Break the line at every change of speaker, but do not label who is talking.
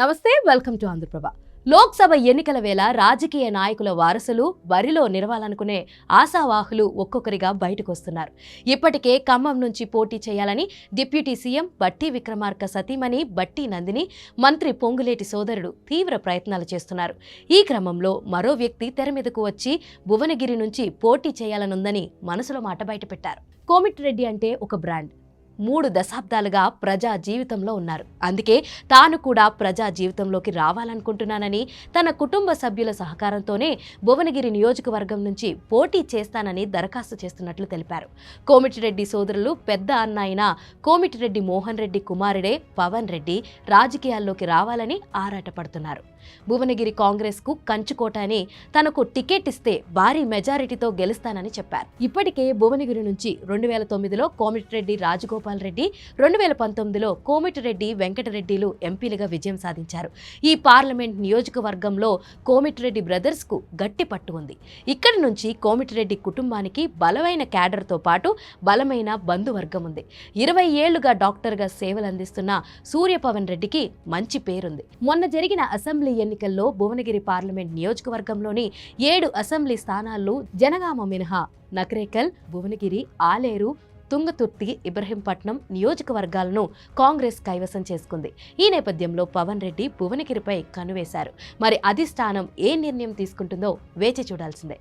నమస్తే, welcome to Andhraprabha. Lok Sabha ఎన్నికల వేళ రాజకీయ నాయకుల వారసులు బరిలో నిలవాలనుకునే ఆశావాహులు ఒక్కొక్కరిగా బయటకు వస్తున్నారు. ఇప్పటికే ఖమ్మం నుంచి పోటీ చేయాలని డిప్యూటీ సీఎం బట్టి విక్రమార్క సతీమణి బట్టి నందిని, మంత్రి పొంగులేటి సోదరుడు తీవ్ర ప్రయత్నాలు చేస్తున్నారు. ఈ క్రమంలో మరో వ్యక్తి తెర మీదకు వచ్చి భువనగిరి నుంచి పోటీ చేయాలనుందని మనసులో మాట బయటపెట్టారు. కోమిటిరెడ్డి అంటే ఒక బ్రాండ్. 3 దశాబ్దాలుగా ప్రజా జీవితంలో ఉన్నారు. అందుకే తాను కూడా ప్రజా జీవితంలోకి రావాలనుకుంటున్నానని, తన కుటుంబ సభ్యుల సహకారంతోనే భువనగిరి నియోజకవర్గం నుంచి పోటీ చేస్తానని దరఖాస్తు చేస్తున్నట్లు తెలిపారు. కోమిటిరెడ్డి సోదరులు పెద్ద అన్న అయిన కోమిటిరెడ్డి మోహన్ రెడ్డి కుమారుడే పవన్ రెడ్డి రాజకీయాల్లోకి రావాలని ఆరాటపడుతున్నారు. భువనగిరి కాంగ్రెస్ కు కంచుకోట అని, తనకు టికెట్ ఇస్తే భారీ మెజారిటీతో గెలుస్తానని చెప్పారు. ఇప్పటికే భువనగిరి నుంచి 2009లో కోమిటిరెడ్డి రాజగోపాల్ రెడ్డి, 2019లో కోమిటిరెడ్డి వెంకటరెడ్డిలు ఎంపీలుగా విజయం సాధించారు. ఈ పార్లమెంట్ నియోజకవర్గంలో కోమిటిరెడ్డి బ్రదర్స్ కు గట్టి పట్టు ఉంది. ఇక్కడి నుంచి కోమిటిరెడ్డి కుటుంబానికి బలమైన క్యాడర్తో పాటు బలమైన బంధువర్గం ఉంది. 20 ఏళ్లుగా డాక్టర్గా సేవలందిస్తున్న సూర్యపవన్ రెడ్డికి మంచి పేరుంది. మొన్న జరిగిన అసెంబ్లీ ఎన్నికల్లో భువనగిరి పార్లమెంట్ నియోజకవర్గంలోని 7 అసెంబ్లీ స్థానాల్లో జనగామ మినహా నకరేకల్, భువనగిరి, ఆలేరు, తుంగతుర్తి, ఇబ్రహీంపట్నం నియోజకవర్గాలను కాంగ్రెస్ కైవసం చేసుకుంది. ఈ నేపథ్యంలో పవన్ రెడ్డి భువనగిరిపై కన్నువేశారు. మరి అధిష్టానం ఏ నిర్ణయం తీసుకుంటుందో వేచి చూడాల్సిందే.